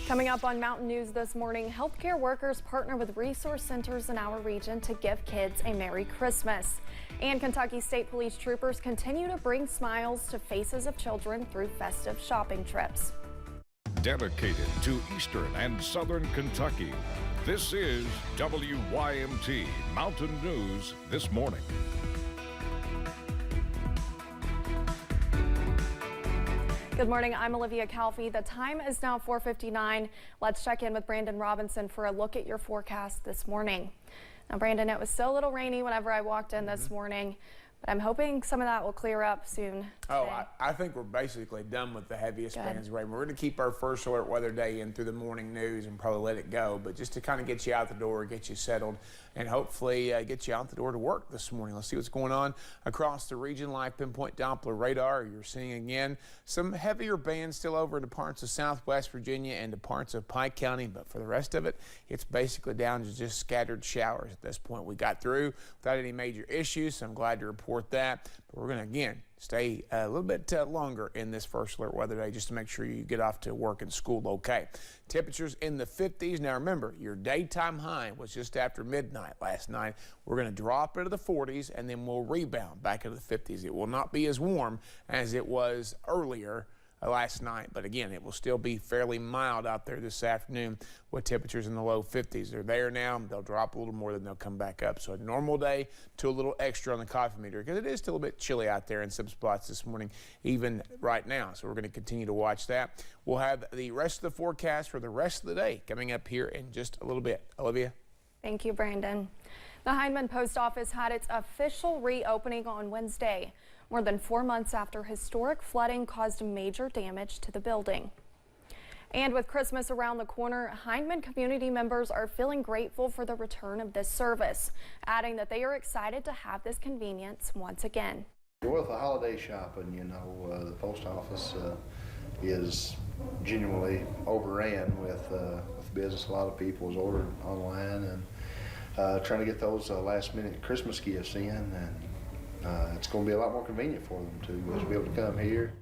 Coming up on Mountain News this morning, healthcare workers partner with resource centers in our region to give kids a Merry Christmas. And Kentucky State Police troopers continue to bring smiles to faces of children through festive shopping trips. Dedicated to Eastern and Southern Kentucky, this is WYMT Mountain News this morning. Good morning, I'm Olivia Calfee. The time is now 4:59. Let's check in with Brandon Robinson for a look at your forecast this morning. Now, Brandon, it was still a little rainy whenever I walked in this morning, but I'm hoping some of that will clear up soon today. Oh, I think we're basically done with the heaviest bands of rain. We're going to keep our first alert weather day in through the morning news and probably let it go, but just to kind of get you out the door, get you settled, and hopefully get you out the door to work this morning. Let's see what's going on across the region. Live pinpoint Doppler radar. You're seeing again some heavier bands still over into parts of Southwest Virginia and to parts of Pike County, but for the rest of it, it's basically down to just scattered showers at this point. We got through without any major issues, so I'm glad to report that. But we're going to again stay a little bit longer in this first alert weather day just to make sure you get off to work and school okay. Temperatures in the 50s. Now remember, your daytime high was just after midnight last night. We're going to drop into the 40s and then we'll rebound back into the 50s. It will not be as warm as it was earlier last night, but again, it will still be fairly mild out there this afternoon with temperatures in the low 50s. They're there now. They'll drop a little more, then they'll come back up. So a normal day to a little extra on the coffee meter because it is still a bit chilly out there in some spots this morning, even right now. So we're going to continue to watch that. We'll have the rest of the forecast for the rest of the day coming up here in just a little bit. Olivia? Thank you, Brandon. The Hindman Post Office had its official reopening on Wednesday, more than 4 months after historic flooding caused major damage to the building. And with Christmas around the corner, Hindman community members are feeling grateful for the return of this service, adding that they are excited to have this convenience once again. With the holiday shopping, you know, the post office is genuinely overran with business. A lot of people is ordering online and trying to get those last minute Christmas gifts in, and it's going to be a lot more convenient for them to be able to come here.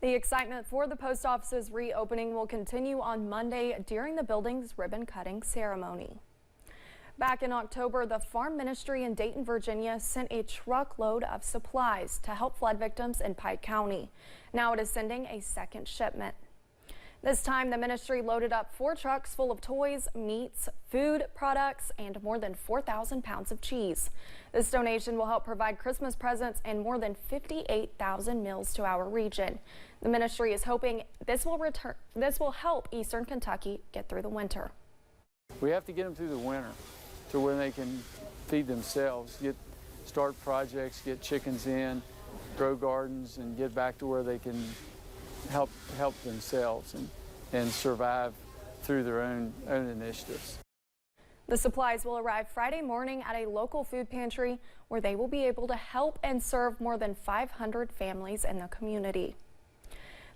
The excitement for the post office's reopening will continue on Monday during the building's ribbon cutting ceremony. Back in October, the Farm Ministry in Dayton, Virginia sent a truckload of supplies to help flood victims in Pike County. Now it is sending a second shipment. This time, the ministry loaded up 4 trucks full of toys, meats, food products, and more than 4,000 pounds of cheese. This donation will help provide Christmas presents and more than 58,000 meals to our region. The ministry is hoping this will help Eastern Kentucky get through the winter. We have to get them through the winter to where they can feed themselves, start projects, get chickens in, grow gardens, and get back to where they can help themselves and survive through their own initiatives. The supplies will arrive Friday morning at a local food pantry where they will be able to help and serve more than 500 families in the community.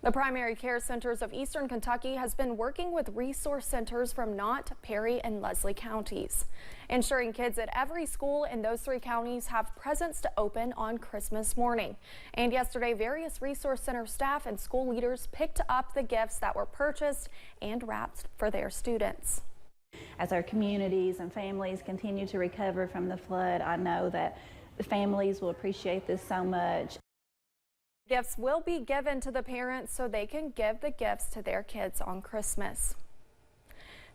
The Primary Care Centers of Eastern Kentucky has been working with resource centers from Knott, Perry, and Leslie counties, ensuring kids at every school in those 3 counties have presents to open on Christmas morning. And yesterday, various resource center staff and school leaders picked up the gifts that were purchased and wrapped for their students. As our communities and families continue to recover from the flood, I know that the families will appreciate this so much. Gifts will be given to the parents so they can give the gifts to their kids on Christmas.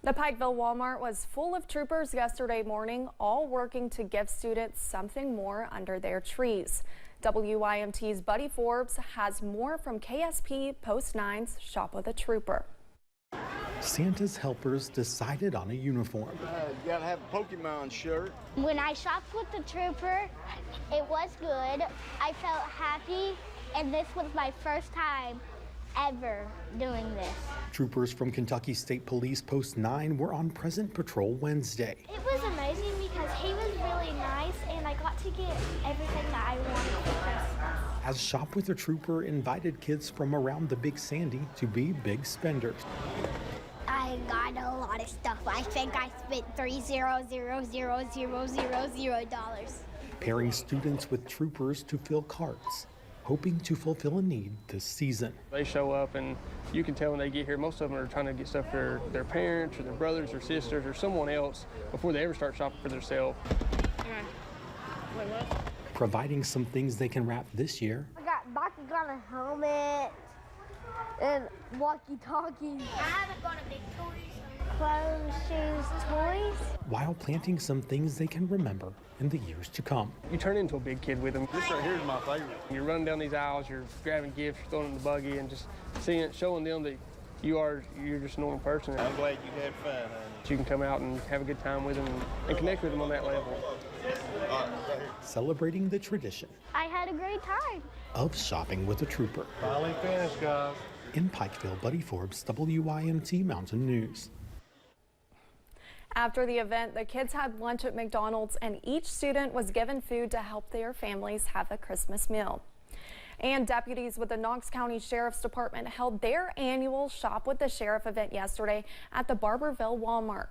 The Pikeville Walmart was full of troopers yesterday morning, all working to give students something more under their trees. WYMT's Buddy Forbes has more from KSP Post 9's Shop with a Trooper. Santa's helpers decided on a uniform. You gotta have a Pokemon shirt. When I shopped with the trooper, it was good. I felt happy, and this was my first time ever doing this. Troopers from Kentucky State Police Post 9 were on present patrol Wednesday. It was amazing because he was really nice, and I got to get everything that I wanted for Christmas. As Shop with a Trooper invited kids from around the Big Sandy to be big spenders. I got a lot of stuff. I think I spent $3,000,000. Pairing students with troopers to fill carts. hoping to fulfill a need this season. They show up and you can tell when they get here, most of them are trying to get stuff for their parents or their brothers or sisters or someone else before they ever start shopping for themselves. Providing some things they can wrap this year. I got a helmet and walkie-talkies. I haven't got a big toys. Clothes, shoes, toys. While planting some things they can remember in the years to come. You turn into a big kid with them. This right here is my favorite. You're running down these aisles, you're grabbing gifts, you're throwing in the buggy, and just showing them that you're just a normal person. I'm glad you had fun, honey. You can come out and have a good time with them and connect with them on that level. Celebrating the tradition I had a great time. of shopping with a trooper. Finally finished, guys. In Pikeville, Buddy Forbes, WYMT Mountain News. After the event, the kids had lunch at McDonald's and each student was given food to help their families have a Christmas meal. And deputies with the Knox County Sheriff's Department held their annual Shop with the Sheriff event yesterday at the Barberville Walmart.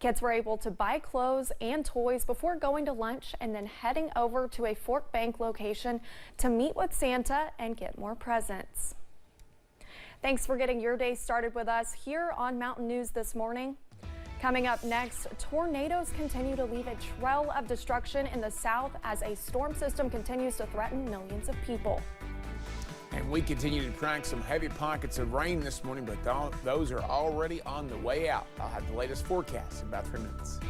Kids were able to buy clothes and toys before going to lunch and then heading over to a Fort Bank location to meet with Santa and get more presents. Thanks for getting your day started with us here on Mountain News this morning. Coming up next, tornadoes continue to leave a trail of destruction in the south as a storm system continues to threaten millions of people. And we continue to track some heavy pockets of rain this morning, but those are already on the way out. I'll have the latest forecast in about 3 minutes.